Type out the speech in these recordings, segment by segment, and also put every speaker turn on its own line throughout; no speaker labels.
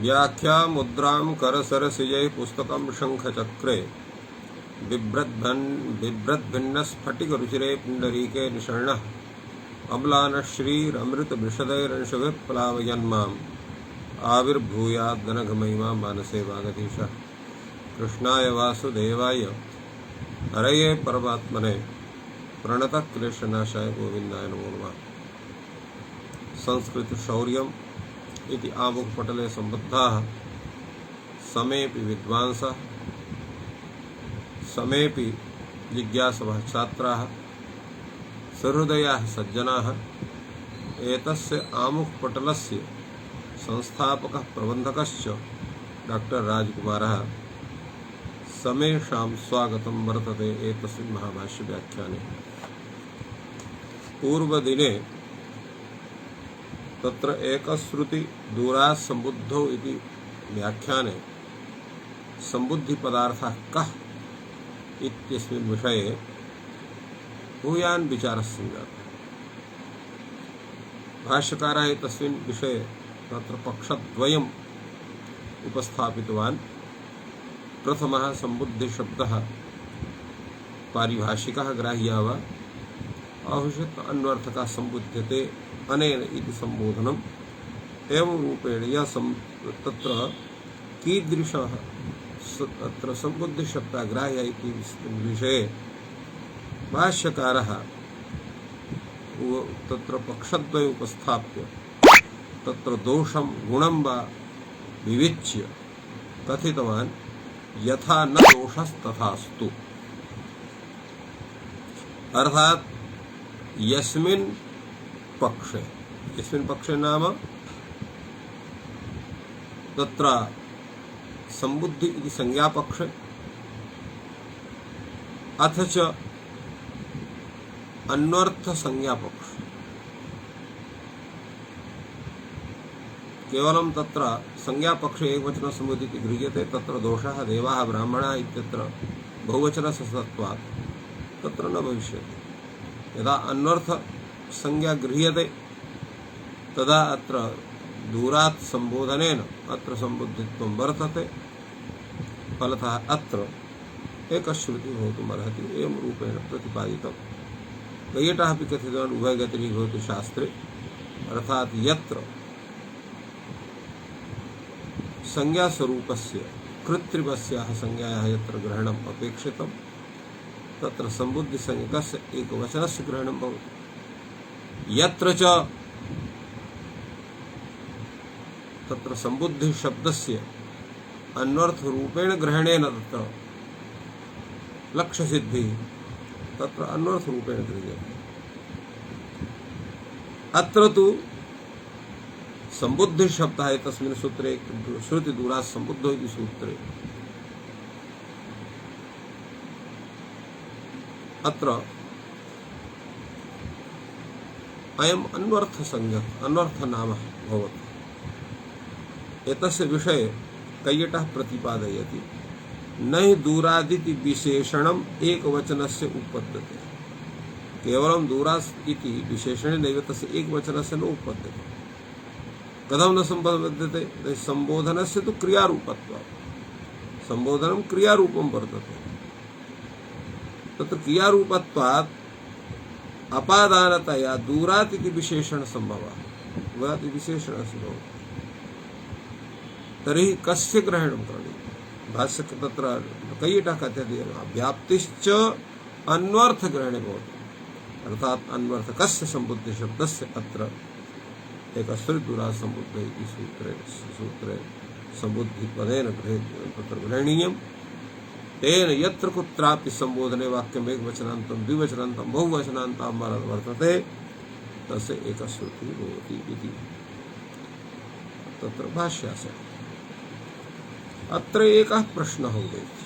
व्याख्या मुद्रां करसरसिजै पुस्तकं शङ्खचक्रे बिभ्रद्भिन्नस्फटिकरुचिरे पुण्डरीके निषण्णः अम्लानश्रीरमृतविशदैरंशभिः प्लावयन्माम् आविर्भूयाद्दनघमहिमा मानसे वागधीशः। कृष्णाय वासुदेवाय हरये परमात्मने प्रणतक्लेशनाशाय गोविन्दाय नमो नमः। संस्कृत शौर्यम् इति आमुखपटले सम्बद्धाः समेऽपि विद्वांसः समेऽपि जिज्ञासवः छात्राः सहृदयाः सज्जनाः एतस्य आमुखपटलस्य संस्थापकः प्रबन्धकश्च डॉक्टर राजकुमारः समेषां स्वागतं वर्तते एतस्मिन् महाभाष्यव्याख्याने। पूर्वदिने तत्र एकश्रुति दूरात् सम्बुद्धौ इति व्याख्याने सम्बुद्धिपदार्थः कः इत्यस्मिन् विषये भूयान् विचारः सञ्जातः। भाष्यकारः तस्मिन् विषये तत्र पक्षद्वयम् उपस्थापितवान्। प्रथमः सम्बुद्धिशब्दः पारिभाषिकः ग्राह्यः वा औषध अन्वर्थकः सम्बुध्यते अनेन इति संबोधनम् एवं रूपेण यह तत्र कीदृशः तत्र सम्बुद्धिशब्दः ग्राह्यः इति विषये भाष्यकारः तत्र पक्षद्वय उपस्थाप्य तत्र दोषं गुणं वा विवेच्य कथितवान् यथा न दोषस्तथास्तु। अर्थात यस्मिन् पक्षे नाम तत्र सम्बुद्धि इति संज्ञापक्षे अथ च अन्वर्थ संज्ञापक्ष। केवलं तत्र संज्ञापक्षे एकवचन सम्बुद्धि गृह्यते तत्र दोषः देवाः ब्राह्मणाः इत्यत्र बहुवचनस्य सत्त्वात् तत्र न भविष्यति। यदा अन्वर्थ संज्ञा गृह्यते तदा अत्र दूरात् संबोधनेन अत्र सम्बुद्धित्वं वर्तते। फलतः अत्र एकश्रुतिः भवितुमर्हति एवं रूपेण प्रतिपादितम्। कैयटः अपि कथितवान् उभयगतिः भवति शास्त्रे। अर्थात् यत्र संज्ञास्वरूपस्य कृत्रिमस्याः संज्ञायाः यत्र ग्रहणम् अपेक्षितं तत्र सम्बुद्धिसंज्ञकस्य एकवचनस्य ग्रहणं भवति। यत्र च तत्र सम्बुद्धिशब्दस्य अन्वर्थरूपेण ग्रहणेन तत्र लक्ष्यसिद्धिः तत्र अन्वर्थरूपेण गृह्यते। अत्र तु सम्बुद्धिशब्दः तस्मिन् सूत्रे श्रुतिदूरात् सम्बुद्धौ इति सूत्रे अत्र अयम् अन्वर्थसंज्ञक अन्वर्थनाम भवति। एतस्य विषये कैयटः प्रतिपादयति न हि दूरादिति विशेषणम् एकवचनस्य उपपद्यते। केवलं दूरात् इति विशेषणेनैव तस्य एकवचनस्य न उपपद्यते। कथं न संबध्यते? संबोधनस्य तु क्रियारूपत्वात्। संबोधनं क्रियारूपं वर्तते। तत्र क्रियारूपत्वात् अपादानतया दूरात् इति विशेषण संभवः। दूरात् विशेषणस्य भवति। तर्हि कस्य ग्रहणं करणीयं? भाष्य तत्र कैयटः कथयति व्याप्तिश्च अन्वर्थग्रहणे भवति। अर्थात् अन्वर्थकस्य सम्बुद्धिशब्दस्य अत्र एकश्रुतिदूरात् सम्बुद्ध इति सूत्रे सम्बुद्धिपदेन तत्र ग्रहणीयम्। तेन यत्र कुत्रापि सम्बोधने वाक्यम् एकवचनान्तं द्विवचनान्तं बहुवचनान्तं वर्तते तस्य एकश्रुतिः भवति इति तत्र भाष्यास्य। अत्र एकः प्रश्नः उदेति।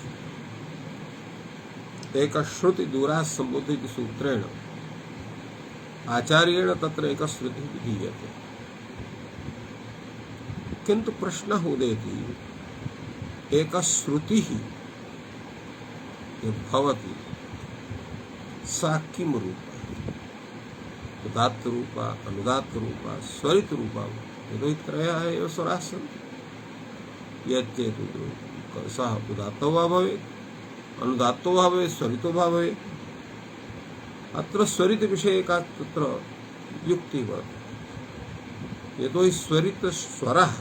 एकश्रुतिदूरात् सम्बुद्ध इति सूत्रेण आचार्येण तत्र एकश्रुतिः विधीयते। किन्तु प्रश्नः उदेति एकश्रुतिः यद्भवति सा किं रूपा? उदात्तरूपा अनुदात्तरूपा स्वरितरूपा? यतो हि त्रयः एव स्वराः सन्ति। यच्चेत् सः उदात्तो वा भवेत् अनुदात्तो वा भवेत् स्वरितो वा भवेत्। अत्र स्वरित विषये का तत्र युक्ति वर्तते। यतोहि स्वरित स्वरः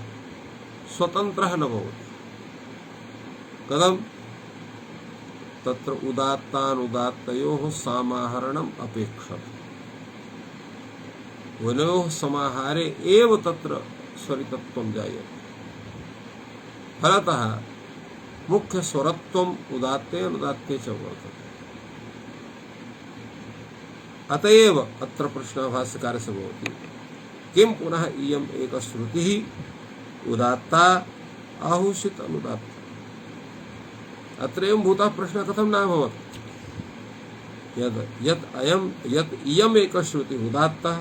स्वतन्त्रः न भवति। कथं तत्र उदात्तानुदात्तयोः समाहरणम् अपेक्षते। उभयोः समाहारे एव तत्र स्वरितत्वं जायते। फलतः मुख्य स्वरत्वम् उदात्ते अनुदात्ते च वर्तते। अतएव अत्र प्रश्नः भाष्यकारस्य भवति किं पुनः इयम् एका श्रुतिः उदात्ता आहुषित अनुदात्ता। अत्र एवं भूतः प्रश्नः कथं न अभवत्। यत् इयम् एका श्रुतिः उदात्ता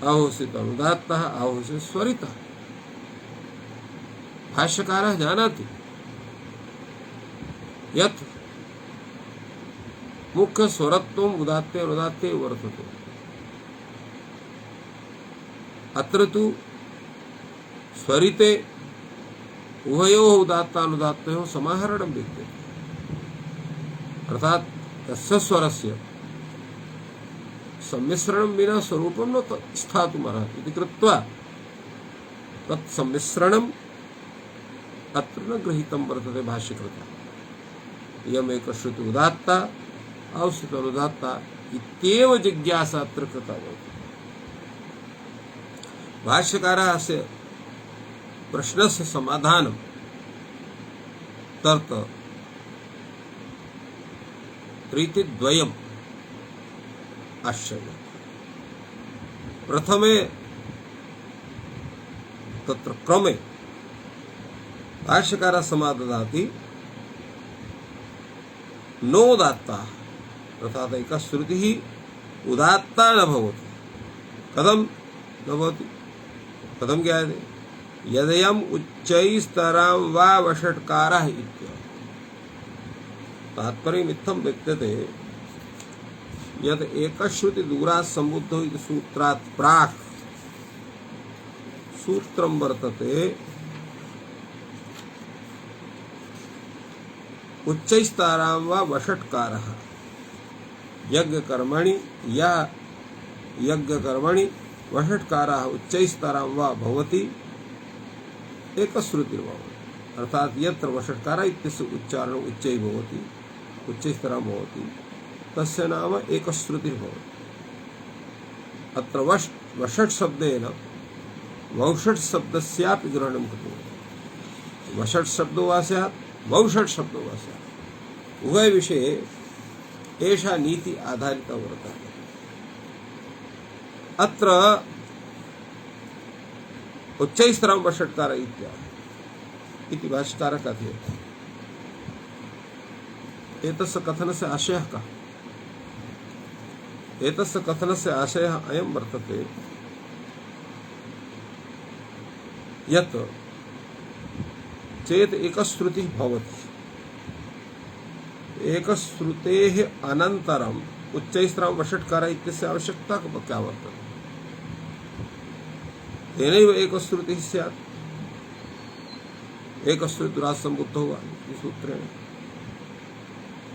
आहुषित अनुदात्ता आहुषित स्वरितः। भाष्यकारः जानाति यत् मुख्य स्वरत्वम् उदात्ते अनुदात्ते वर्तते। अत्र तु स्वरिते उभयोः उदात्तानुदात्तयोः समाहरणं विद्यते। अर्थात् तस्य स्वरस्य सम्मिश्रणं विना स्वरूपं न स्थातुमर्हति इति कृत्वा तत् सम्मिश्रणम् अत्र न गृहीतं वर्तते भाष्यकृता। इयमेका श्रुतिः उदात्ता आहुषित अनुदात्ता इत्येव जिज्ञासा अत्र कृता वर्तते। भाष्यकारः अस्य प्रश्नस्य समाधानं तर्त रीतिद्वयम् आश्रयते। प्रथमे तत्र क्रमे भाष्यकारः समाददाति नोदात्ता अर्थात एका श्रुतिः उदात्ता न भवति। कथं न भवति कथं ज्ञायते यदयम् उच्चैस्तरां वा वषट्कारः इत्यर्थः। तात्पर्यम् इत्थं विद्यते यत् एकश्रुति दूरात् सम्बुद्धो इति सूत्रात् प्राक् सूत्रं वर्तते उच्चैस्तरां वा वषट्कारः यज्ञकर्मणि या यज्ञकर्मणि वषट्कारः उच्चैस्तरां वा भवति एकश्रुतिर्भवति। अर्थात यत्र वषट्कारः इत्यस्य उच्चारणम् उच्चैः भवति उच्चैस्तरं भवति तस्य नाम एकश्रुतिर्भवति। अत्र वषट् शब्देन वौषट् शब्दस्यापि ग्रहणं कृतम्। वषट् शब्दो वा स्यात् वौषट् शब्दो वा स्यात् उभय विषये एषा नीति आधारिता वर्तते। अत्र उच्चैस्तरं वषट्कार इति भाष्यकारः कथयति। एतस्य कथनस्य आशयः कः। एतस्य कथनस्य आशयः अयं वर्तते यत् चेत् एकश्रुतिः भवति एकश्रुतेः अनन्तरम् उच्चैस्तरं वषट्कार इत्यस्य आवश्यकता क्या वर्तते। तेनैव एकश्रुतिः स्यात्। एकश्रुति दूरात् सम्बुद्धो वा इति सूत्रेण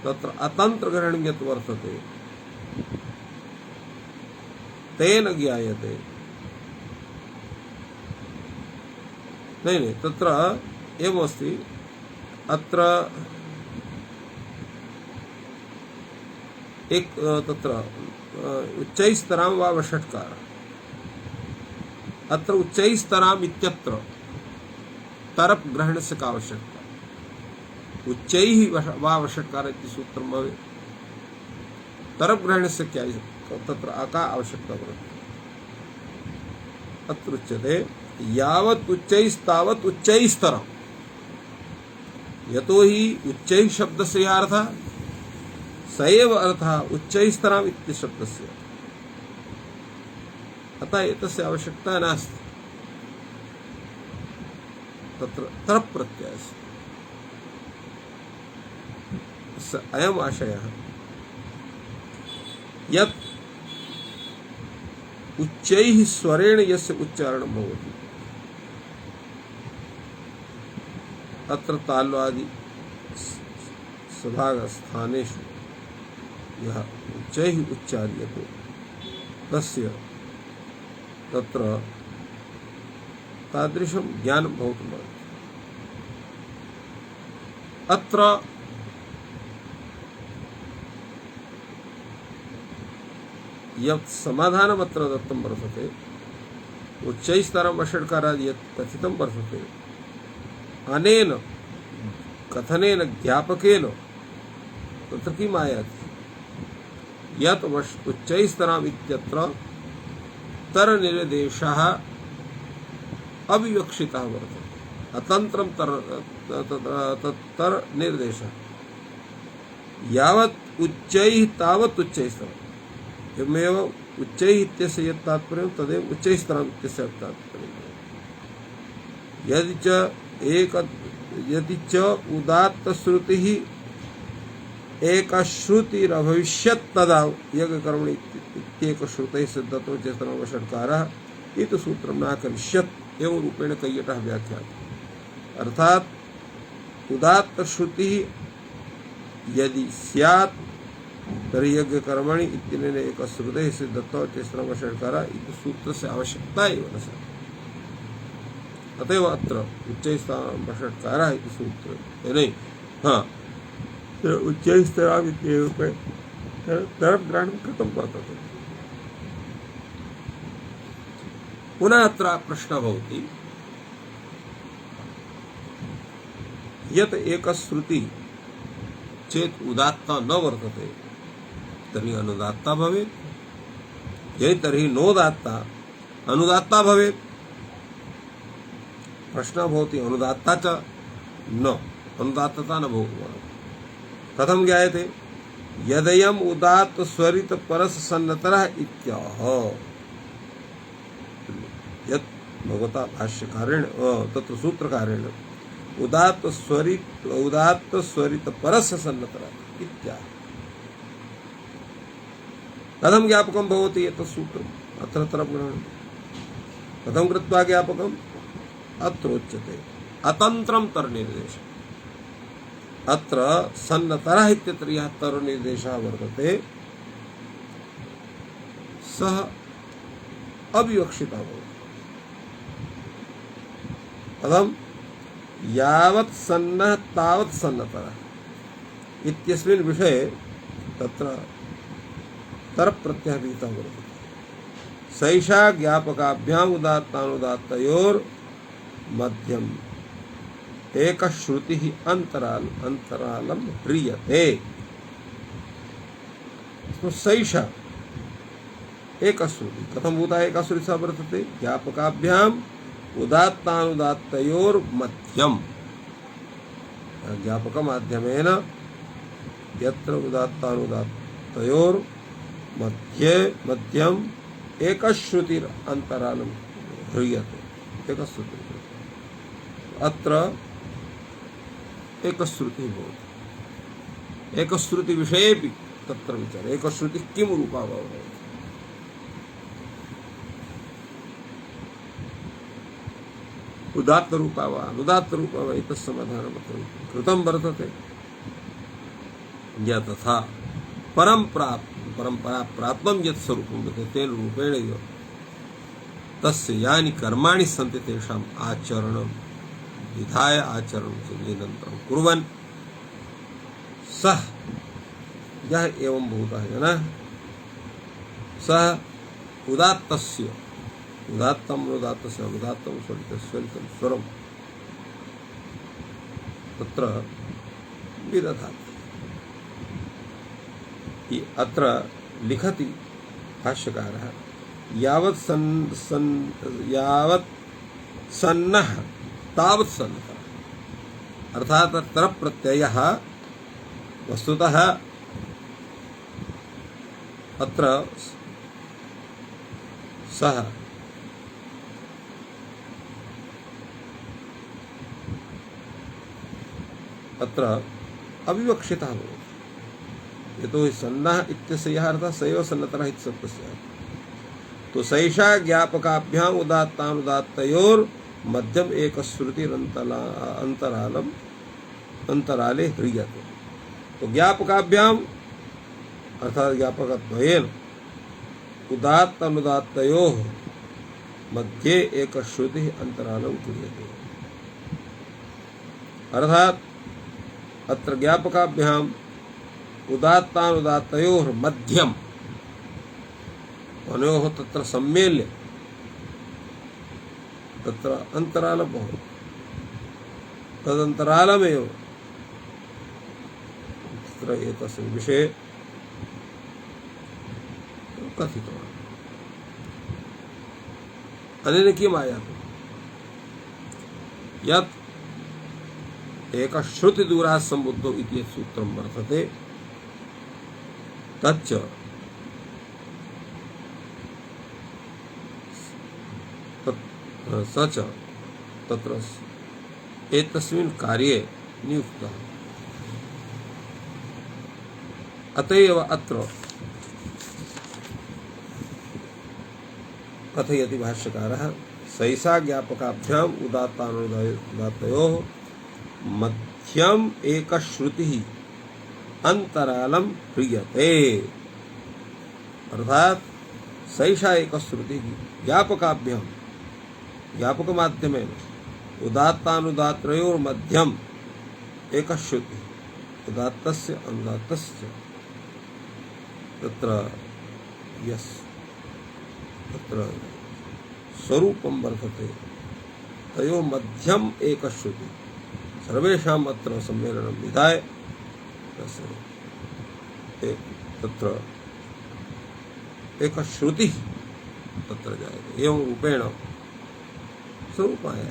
तत्र अतन्त्रग्रहणं यत् वर्तते तेन ज्ञायते। नहीं तत्र एवमस्ति अत्र एक तत्र उच्चैस्तरां वा वषट्कार अत्र उच्चैस्तराम् इत्यत्र तरप ग्रहणस्य का आवश्यकता। उच्चैः वा वषट्कार इति सूत्रं भवेत्। तरप ग्रहणस्य क्या तत्र का आवश्यकता वर्तते। अत्र उच्यते यावत् उच्चैस्तावत् उच्चैस्तरम्। यतोहि उच्चैः शब्दस्य यः अर्थः स एव अर्थः उच्चैस्तराम् इति शब्दस्य। अतः एतस्य आवश्यकता नास्ति। तत्र तरप् प्रत्ययस्य अयम् आशयः यत् उच्चैः स्वरेण यस्य उच्चारणं भवति अत्र ताल्वादि सभाग स्थानेषु यः उच्चैः उच्चार्यते तस्य तत्र तादृशं ज्ञानं भवितुमर्हति। अत्र यत् समाधानमत्र दत्तं वर्तते उच्चैस्तरं वषट्कारादि यत् कथितं वर्तते अनेन कथनेन ज्ञापकेन तत्र किम् आयाति यत् उच्चैस्तरम् इत्यत्र तरनिर्देशः अविवक्षितः वर्तते। अतन्त्रं तरनिर्देशः यावत् उच्चैः तावत् उच्चैस्तरम् एवमेव उच्चैः इत्यस्य यत् तात्पर्यं तदेव उच्चैस्तरम् इत्यस्य तात्पर्यं। यदि च उदात्तश्रुतिः एकश्रुतिरभविष्यत् तदा यज्ञकर्मणि इत्येकश्रुतैः सिद्धतो चेतनो वषट्कारः इति सूत्रं न करिष्यत् एवं रूपेण कैयटः व्याख्यातः। अर्थात् उदात्तश्रुतिः यदि स्यात् तर्हि यज्ञकर्मणि इत्यनेन एकश्रुतैः सिद्धतो चेतनो वषट्कारः इति सूत्रस्य आवश्यकता एव न स्यात्। अतएव अत्र उच्चैस्तरं वषट्कारः इति सूत्र नहीं उच्चैस्तरम् इत्येव तरग्रहणं कृतं वर्तते। पुनः अत्र प्रश्नः भवति यत् एकश्रुति चेत् उदात्ता न वर्तते तर्हि अनुदात्ता भवेत् यदि तर्हि नोदात्ता अनुदात्ता भवेत्। प्रश्नः भवति अनुदात्ता च न अनुदात्तता न भवति। कथं ज्ञायते यदयम् उदात्त स्वरित परस सन्नतरः इत्याह यत् भगवता भाष्यकारेण तत्र सूत्रकारेण उदात्त स्वरित परस सन्नतरः इत्याह कथं ज्ञापकं भवति एतत् सूत्रम् अत्र तरग्रहणं कथं कृत्वा ज्ञापकम् अत्र उच्यते अतन्त्रं तरनिर्देशः। अत्र सन्नतरः इत्यत्र यः तरनिर्देशः वर्तते सः अविवक्षितः भवति। कथं यावत् सन्नः तावत् सन्नतरः इत्यस्मिन् विषये तत्र तरप्रत्ययः विहितः वर्तते। सैषा ज्ञापकाभ्याम् उदात्तानुदात्तयोर् मध्यम एकश्रुतिः अंतरालं ह्रियते। तो सैषा एकश्रुति कथं भूता एकश्रुति वर्तते ज्ञापकाभ्याम् उदात्तानुदात्तयोर् मध्यम ज्ञापक माध्यमेन यत्र उदात्तानुदात्तयोर् मध्यम एकश्रुतिर अंतरालं ह्रियते। एकश्रुति अत्र एकश्रुतिः भवति। एकश्रुति विषयेपि तत्र विचार एकश्रुतिः किं रूपा भवति उदात्त रूपा वा अनुदात्त रूपा वा एतत् समाधानम् अत्र कृतं वर्तते। या तथा परम्परा प्राप्तं यत् स्वरूपं वर्तते तेन रूपेण एव तस्य यानि कर्माणि सन्ति तेषाम् आचरणं विधाय आचरणं निरन्तरं कुर्वन् सः यः एवं भूतः जनः सः उदात्तस्य उदात्तम् अनुदात्तस्य अनुदात्तं स्वरितं स्वरं तत्र विदधाति। अत्र लिखति भाष्यकारः यावत् सन्नः तावत् सन्नतः अर्थात तत्र प्रत्ययः वस्तुतः अत्र सः अत्र अविवक्षितः भवति। यतो हि सन्नः इत्यस्य यः अर्थः स एव सन्नतरः इत्यस्य तो सैषा ज्ञापकाभ्याम् उदात्तानुदात्तयोर् मध्यम एक श्रुति अंतराले ह्रियते। तो ज्ञापकाभ्याम अर्थात ज्ञापकत्वेन उदात्त अनुदात्तयोः मध्ये एक श्रुति अंतरालं क्रियते। अर्थात अत्र ज्ञापकाभ्याम उदात्तानुदात्तयोः मध्यम अनयोः तत्र सम्मेल्य तत्र अंतरालं भवति। तदन्तरालमेव तत्र एतस्मिन् विषये कथितवान्। अनेन किम् आयाति यत् एकश्रुतिदूरात् सम्बुद्धौ इति यत् सूत्रं वर्तते तच्च स च तत्र एतस्मिन् कार्ये नियुक्तः। अतएव अत्र कथयति भाष्यकारः सैषा ज्ञापकाभ्याम उदात्तानुदात्तयोः मध्यम एक श्रुतिः अंतरालं ह्रियते। अर्थात सैषा एक श्रुतिः ज्ञापकाभ्याम ज्ञापक माध्यमेन उदात्तानुदात्तयोः मध्यम एक श्रुतिः उदात्तस्य अनुदात्तस्य तत्र यस् तत्र स्वरूपं वर्तते तयोः मध्यम एक श्रुति सर्वेषाम् अत्र सम्मेलनं विधाय तत्र एक श्रुति तत्र जायते। एवं रूपेण स्वरूपाय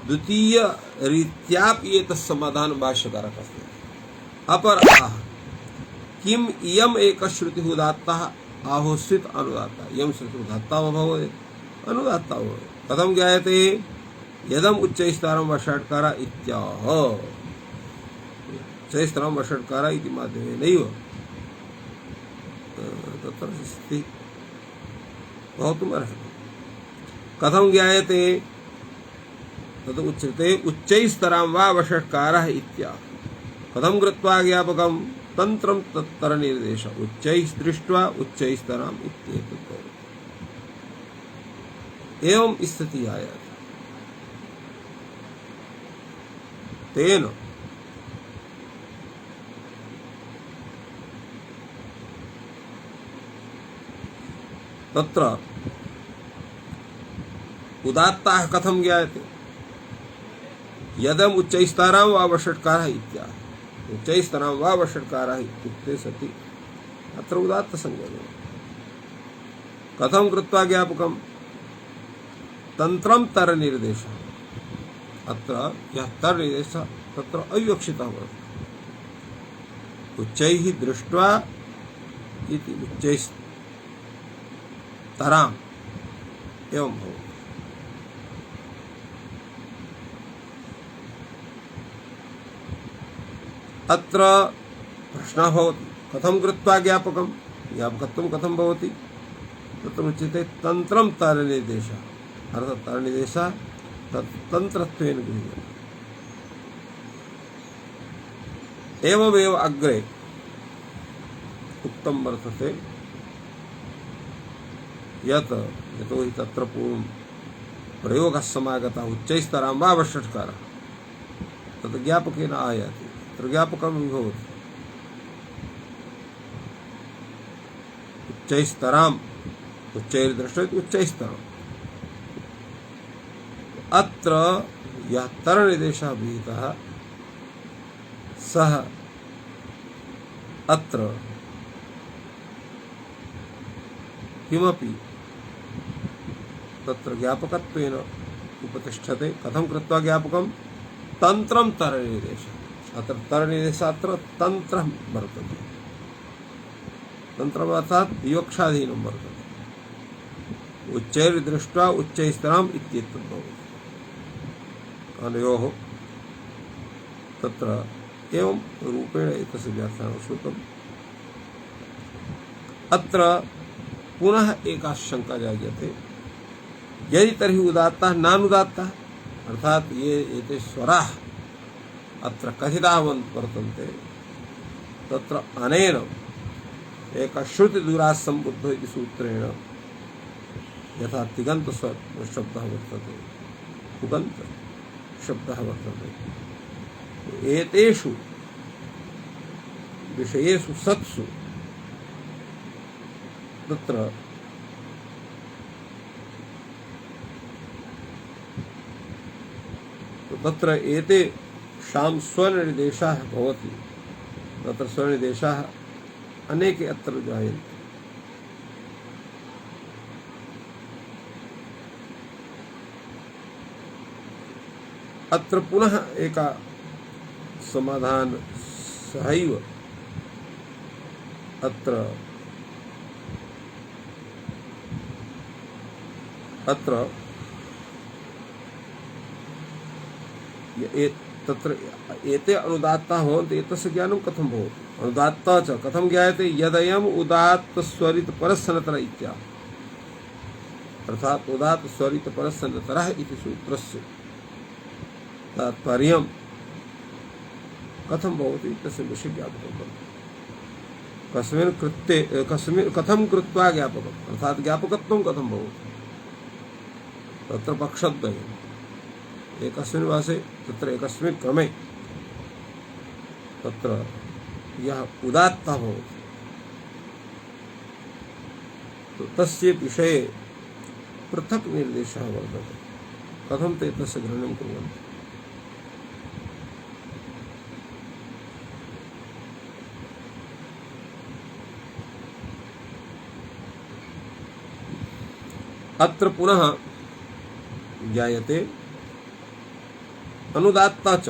द्वितीय रीत्यापि एतत् समाधानं भाष्यकारः अस्ति। अपरः किम इयम् एक श्रुतिः उदात्तः आहोस्वित अनुदात्ता इयं श्रुतिः उदात्ता भवेत् अनुदात्ता भवेत्। कथं ज्ञायते यदम् उच्चैस्तरं वषट्कार इत्याह उच्चैस्तरं वषट्कार इति माध्यमेनैव तत्र स्थितिः भवितुम् अर्हति। कथं ज्ञायते तद् उच्यते उच्चैस्तरां वा वषट्कारः इत्याह। कथं कृत्वा ज्ञापकं तन्त्रं तत्तरनिर्देश उच्चैः दृष्ट्वा उच्चैस्तराम् इत्येतत् एवं स्थितिः आयाति। तेन तत्र उदात्ताः कथं ज्ञायते यदम् उच्चैस्तरां वा वषट्कारः इत्याह। उच्चैस्तरां वा वषट्कारः इत्युक्ते सति अत्र उदात्तसंज्ञा। कथं कृत्वा ज्ञापकं तन्त्रं तरनिर्देशः। अत्र यः तरनिर्देशः तत्र अविवक्षितः वर्तते। उच्चैः दृष्ट्वा इति उच्चैस्तराम् एवं भवति। अत्र प्रश्नः भवति कथं कृत्वा ज्ञापकं ज्ञापकत्वं कथं भवति तत्र उच्यते तन्त्रं तरनिर्देशः। अर्थात् तरनिर्देशः तत् तन्त्रत्वेन गृह्यते। एवमेव अग्रे उक्तं वर्तते यत् यतोहि तत्र पूर्वं प्रयोगः समागतः उच्चैस्तरां वा वषट्कारः तत् ज्ञापकेन आयाति। तत्र ज्ञापकं भवति उच्चैस्तराम् उच्चैर्दृष्टः उच्चैस्तराम्। अत्र यः तरनिर्देशः विहितः सः अत्र किमपि तत्र ज्ञापकत्वेन उपतिष्ठते। कथं कृत्वा ज्ञापकं तन्त्रं तरनिर्देशः। अत्र तरनिर्देशः अत्र तन्त्रं वर्तते। तन्त्रम् अर्थात् विवक्षाधीनं वर्तते। उच्चैर्दृष्ट्वा उच्चैस्तराम् इत्येतत् भवति। अनयोः तत्र एवं रूपेण एतस्य व्याख्यानं श्रुतम्। अत्र पुनः एका शङ्का जायते यदि तर्हि उदात्तः नानुदात्तः, अर्थात ये एते स्वराः अत्र कथिताः वर्तन्ते, तत्र अनेन एकश्रुतिदूरात् सम्बुद्धो इति सूत्रेण यथा तिगन्त शब्दः वर्तते, उगन्त शब्दः वर्तते, एतेषु विषयेषु सत्सु तत्र तत्र एते शाम स्वनिर्देशाः भवति, तत्र स्वनिर्देशाः अनेके अत्र जायन्ते। अत्र पुनः एका समाधान सहैव अत्र अत्र तत्र एते अनुदात्ताः भवन्ति, एतस्य ज्ञानं कथं भवति? अनुदात्तः च कथं ज्ञायते? यदयम् उदात्त स्वरित परस्सनतरः इत्याह, अर्थात उदात्त स्वरित परस्सनतरः इति सूत्रस्य तात्पर्यं कथं भवति तस्य विषये ज्ञापकं भवति। कस्मिन् कृत्ये कथं कृत्वा ज्ञापकम्, अर्थात ज्ञापकत्वं कथं भवति? तत्र पक्षद्वयम्, एकस्मिन् वासे तत्र एकस्मिन् क्रमे तत्र यः उदात्तः भवति, तो तस्य विषये पृथक् निर्देशः वर्तते। कथं ते तस्य ग्रहणं कुर्वन्ति? अत्र पुनः ज्ञायते अनुदात्ता च,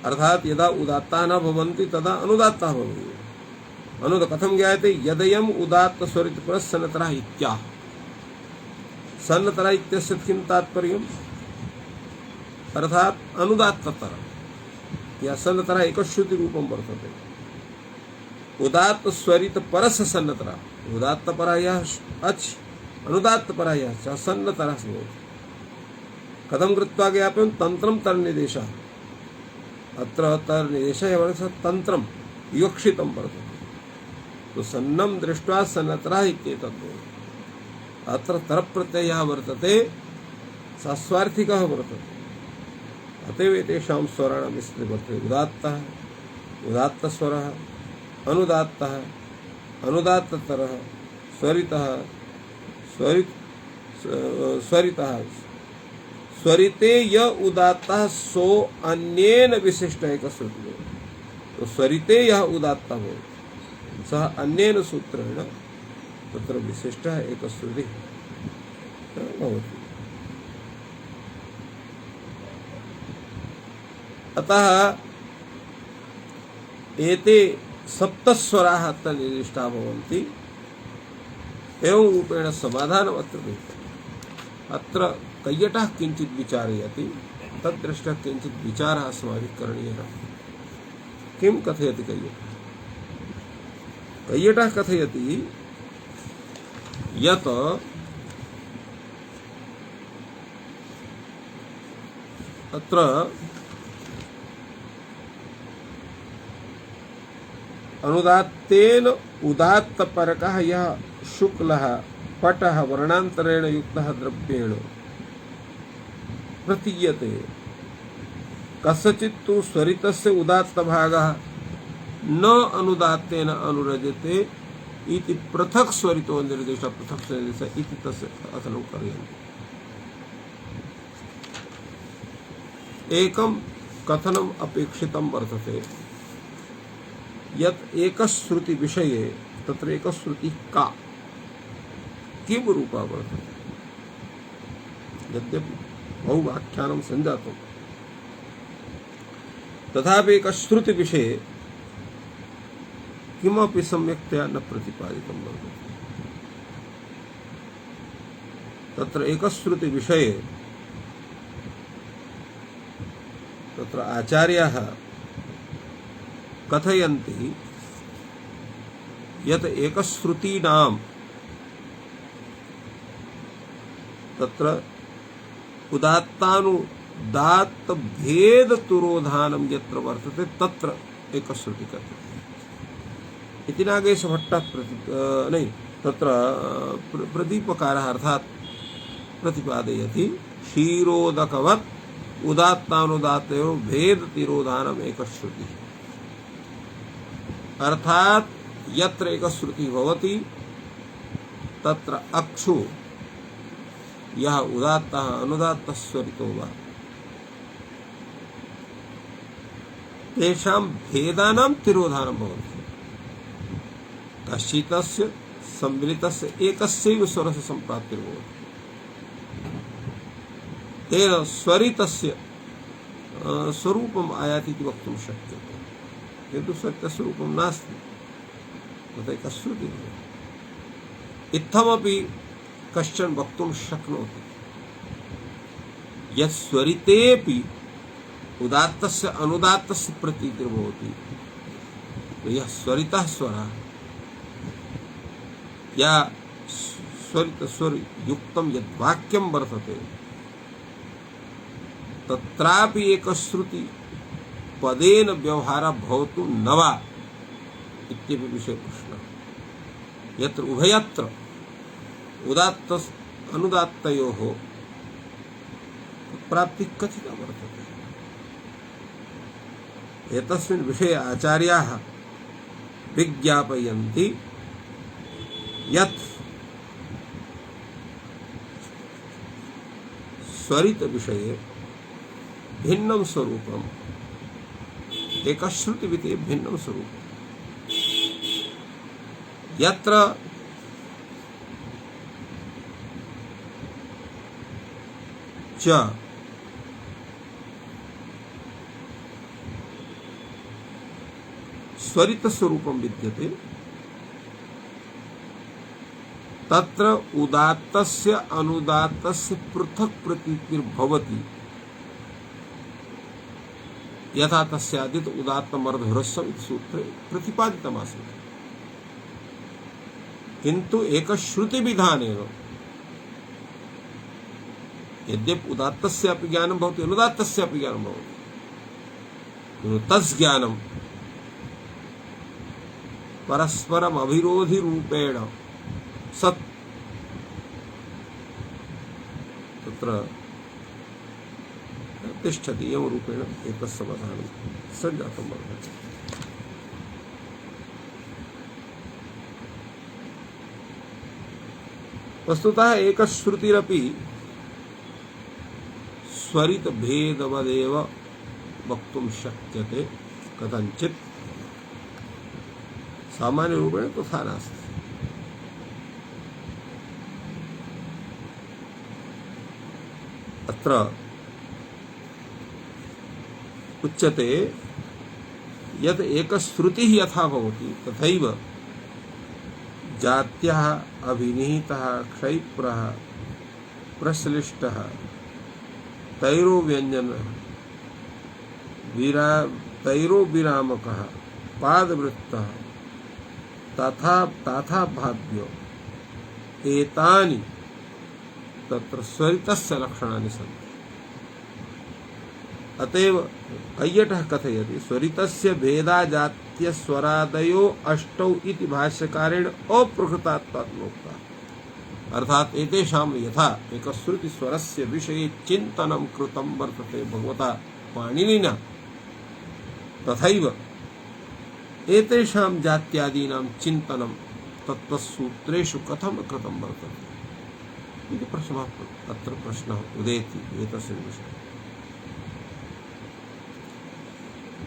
अर्थात यदा उदात्ताः न भवन्ति तदा अनुदात्ताः भवन्ति। कथं ज्ञायते? यदयम् उदात्त स्वरित परस्सनतरः इत्याह। सन्नतरः इत्यस्य किं तात्पर्यम्? अर्थात अनुदात्ततरः या सन्नतरः एकश्रुति रूपं वर्तते। उदात्त स्वरित परस्य सन्नतरः, उदात्त परायः अच्, अनुदात्त परायः च सन्नतरः भवति। कथं कृत्वा ज्ञापयं? तन्त्रं तन्निर्देशः, अत्र तन्निर्देशः वर्तते तन्त्रं विवक्षितं वर्तते, तो सन्नं दृष्ट्वा सन्नतरः इत्येतत् भवति। अत्र तरप्रत्ययः वर्तते सास्वार्थिकः वर्तते, अतएव एतेषां स्वराणां विस्तृतिः वर्तते। उदात्तः, उदात्तस्वरः, अनुदात्तः, अनुदात्ततरः, स्वरितः, स्वरितः, स्वरिते य उदात्तः सो अन्येन विशिष्ट एकश्रुतिः। तो स्वरिते यः उदात्तः भवति सः अन्येन सूत्रेण तत्र विशिष्टः एकश्रुतिः भवति। अतः एते सप्तस्वराः अत्र निर्दिष्टाः भवन्ति। एवं रूपेण समाधानम् अत्र दीयते। अत्र कैयटः किञ्चित् विचारयति, तद्दृष्ट्वा किञ्चित् विचारः अस्माभिः करणीयः। किं कथयति कैयटः? कैयटः कथयति यत् अत्र अनुदात्तेन उदात्तपरकः यः शुक्लः पटः वर्णान्तरेण युक्तः द्रव्येण प्रतीयते, कस्यचित् तु स्वरितस्य उदात्तभागः न अनुदात्तेन अनुरज्यते इति पृथक् स्वरितो निर्देशः, पृथक् निर्देशः इति तस्य कथनं करणीयम्। एकं कथनम् अपेक्षितं वर्तते यत् एकश्रुति विषये तत्र एकश्रुति का किं रूपा वर्तते। यद्यपि बहुव्याख्यानं सञ्जातं तथापि एकश्रुति विषये किमपि सम्यक्तया न प्रतिपादितं वर्तते। तत्र एकश्रुति विषये तत्र आचार्याः कथयन्ति यत् एकश्रुतीनां तत्र उदात्तानुदात्त भेद तुरोधानम यत्र वर्तते तत्र एक श्रुति कथ्यते इति नागेश भट्टः नहीं तत्र प्रदीपकारः अर्थात प्रतिपादयति क्षीरोदकवत् उदात्तानुदात्तयोः भेद तिरोधानम एक श्रुति अर्थात यत्र एक श्रुति भवति तत्र अक्षु यह उदात्तः अनुदात्तः स्वरितो वा तेषां भेदानां तिरोधानं भवति कश्चितस्य सम्मिलितस्य एकस्यैव स्वरस्य सम्प्राप्तिर्भवति तेन स्वरितस्य स्वरूपम् आयाति इति वक्तुं शक्यते किन्तु स्वरितस्वरूपं नास्ति तथा एका श्रुतिः इत्थमपि कश्चन वक्तुं शक्नोति यत् स्वरितेऽपि उदात्तस्य अनुदात्तस्य प्रतीतिर्भवति तो यह स्वरितः स्वरः या स्वरित स्वर युक्तं यद् वाक्यं वर्तते तत्रापि एक श्रुति पदेन व्यवहारः भवतु न वा इत्यपि विषय प्रश्नः यत्र उभयत्र उदात्त अनुदात्तयोः प्राप्तिः कथिता वर्तते एतस्मिन् विषये आचार्याः विज्ञापयन्ति यत् स्वरित विषये भिन्नं स्वरूपम् एकश्रुतिविते भिन्नं स्वरूपम् यत्र च स्वरित स्वरूपं विद्यते तत्र उदात्तस्य अनुदात्तस्य पृथक् प्रतीतिर्भवति यथा तस्यादित उदात्तमर्धह्रस्वम् इति सूत्रे प्रतिपादितमासीत् किन्तु एकश्रुतिविधानेन यद्यपि उदात्तस्यापि ज्ञानं भवति अनुदात्तस्यापि ज्ञानं भवति किन्तु तस् ज्ञानं परस्परम् अविरोधि रूपेण सत् तत्र तिष्ठति एवं रूपेण एतत् समाधानं सञ्जातं वर्तते वस्तुतः एकश्रुतिरपि स्वरित भेदवदेव वक्तुं शक्यते कथंचित् सामान्य रूपेण तथा नास्ति अत्र उच्यते यत् एकश्रुतिः यथा भवति तथैव जात्याः अभिनिहितः क्षैप्रः प्रश्लिष्टः तैरो व्यञ्जनः तैरो विरामकः पादवृत्तः तथा भाव्यो एतानि तत्र स्वरितस्य लक्षणानि सन्ति अतएव कैयटः कथयति स्वरितस्य भेदा जात्य स्वरादयो अष्टौ इति भाष्यकारेण अप्रकृतात्वात् नोक्ता अर्थात एतेषां यथा एकश्रुति स्वरस्य विषये चिन्तनं कृतं वर्तते भगवता पाणिनिना तथैव एतेषां जात्यादीनां चिन्तनं तत्त्वसूत्रेषु कथं कृतं वर्तते इति प्रश्नः अत्र प्रश्नः उदेति एतस्मिन् विषये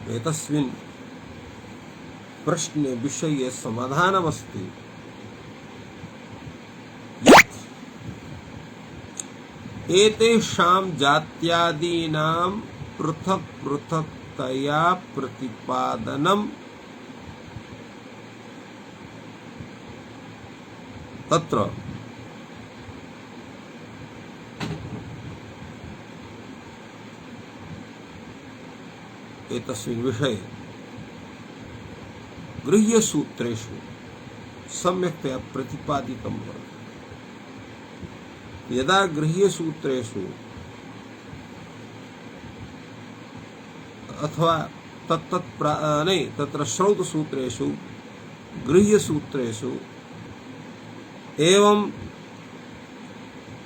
एतस्मिन् प्रश्ने विषये समाधानमस्ति एतेषां जात्यादीनां पृथक् पृथक्तया प्रतिपादनं तत्र एतस्मिन् विषये गृह्यसूत्रेषु सम्यक्तया प्रतिपादितं वर्तते यदा गृह्यसूत्रेषु अथवा नहीं तत्र श्रौतसूत्रेषु गृह्यसूत्रेषु एवं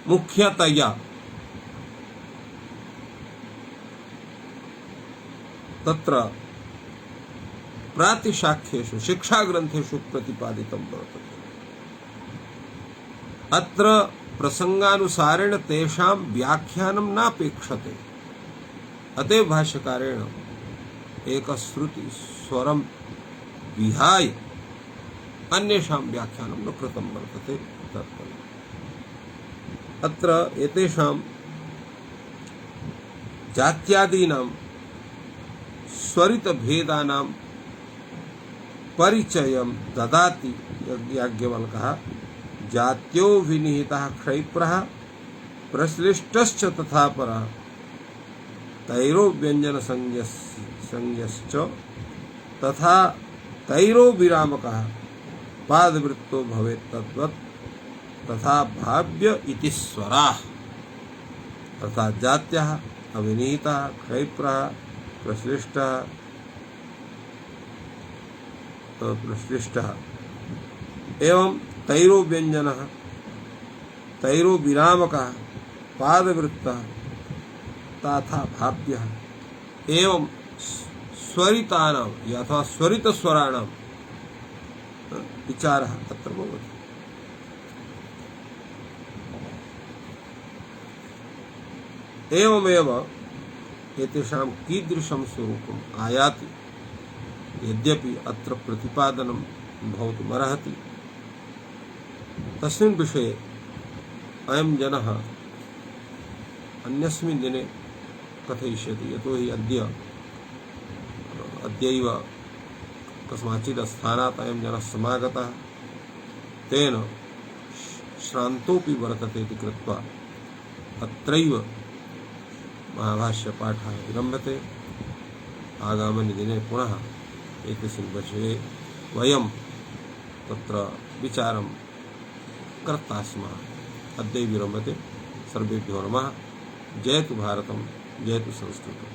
मुख्यतया तत्र प्रातिशाख्येषु शिक्षाग्रन्थेषु प्रतिपादितं वर्तते। अत्र प्रसंगानुसारेण तेषां व्याख्यानं नापेक्षते। अतएव भाष्यकारेण एकश्रुति स्वरं विहाय अन्येषां व्याख्यानं न कृतं वर्तते। अत्र एतेषां जात्यादीनां स्वरितभेदानां परिचयं ददाति याज्ञवल्क्यः। जात्यो विनिहितः क्षैप्रः प्रश्लिष्टश्च तथा परः तैरो व्यंजन संज्ञश्च तथा तैरो विरामकः पादवृत्तो भवेत् तद्वत् तथा भाव्य इति स्वराः। अर्थात् जात्यः अविनिहितः क्षैप्रः प्रश्लिष्टः एवं तैरो व्यंजनः तैरो विरामकः पादवृत्तः तथा भाव्यः एवं स्वरितानां अथवा स्वरितस्वराणां विचारः अत्र भवति। एवमेव एतेषां कीदृशं स्वरूपम् आयाति यद्यपि अत्र प्रतिपादनं भवितुमर्हति तस्मिन् विषये अयं जनः अन्यस्मिन् दिने कथयिष्यति। यतोहि अद्यैव कस्माचित् स्थानात् अयं जनः समागतः तेन श्रान्तोऽपि वर्तते इति कृत्वा अत्रैव महाभाष्यपाठः विरम्यते। आगामिनि दिने पुनः एतस्मिन् विषये वयं तत्र विचारं कर्ता स्मः। अद्य विरम्यते। सर्वेभ्यो नमः। जयतु भारतं, जयतु संस्कृतम्।